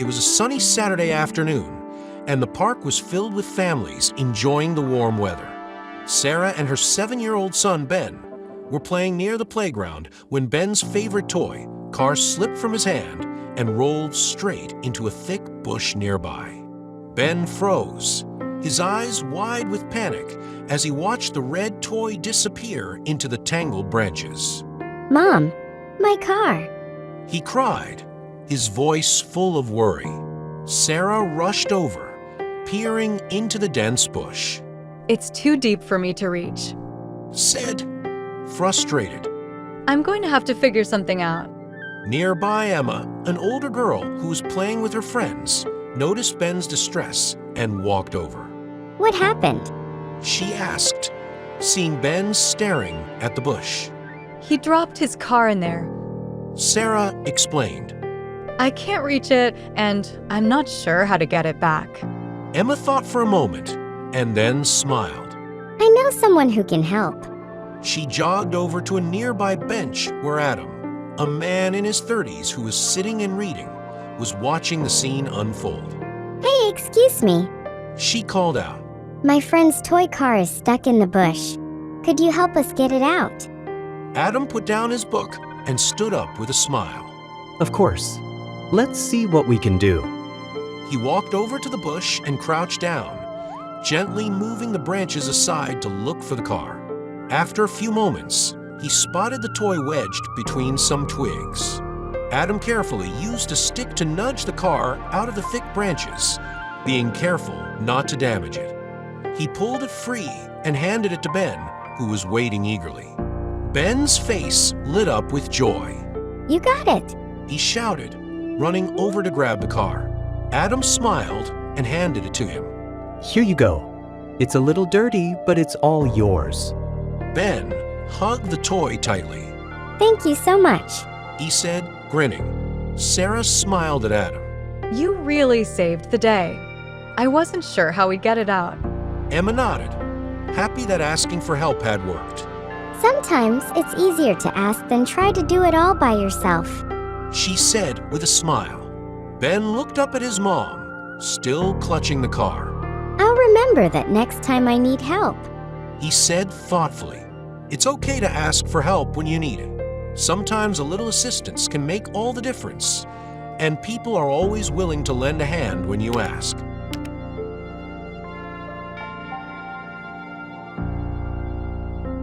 It was a sunny Saturday afternoon, and the park was filled with families enjoying the warm weather. Sarah and her 7-year-old son, Ben, were playing near the playground when Ben's favorite toy, car, slipped from his hand and rolled straight into a thick bush nearby. Ben froze, his eyes wide with panic as he watched the red toy disappear into the tangled branches. Mom, my car. He cried, his voice full of worry. Sarah rushed over, peering into the dense bush. It's too deep for me to reach. Said, frustrated. I'm going to have to figure something out. Nearby, Emma, an older girl who was playing with her friends, noticed Ben's distress and walked over. What happened? She asked, seeing Ben staring at the bush. He dropped his car in there. Sarah explained. I can't reach it, and I'm not sure how to get it back. Emma thought for a moment and then smiled. I know someone who can help. She jogged over to a nearby bench where Adam, a man in his 30s who was sitting and reading, was watching the scene unfold. Hey, excuse me. She called out. My friend's toy car is stuck in the bush. Could you help us get it out? Adam put down his book and stood up with a smile. Of course. Let's see what we can do. He walked over to the bush and crouched down, gently moving the branches aside to look for the car. After a few moments, he spotted the toy wedged between some twigs. Adam carefully used a stick to nudge the car out of the thick branches, being careful not to damage it. He pulled it free and handed it to Ben, who was waiting eagerly. Ben's face lit up with joy. You got it. He shouted, running over to grab the car. Adam smiled and handed it to him. Here you go. It's a little dirty, but it's all yours. Ben hugged the toy tightly. Thank you so much. He said, grinning. Sarah smiled at Adam. You really saved the day. I wasn't sure how we'd get it out. Emma nodded, happy that asking for help had worked. Sometimes it's easier to ask than try to do it all by yourself. She said with a smile. Ben looked up at his mom, still clutching the car. I'll remember that next time I need help. He said thoughtfully, it's okay to ask for help when you need it. Sometimes a little assistance can make all the difference, and people are always willing to lend a hand when you ask.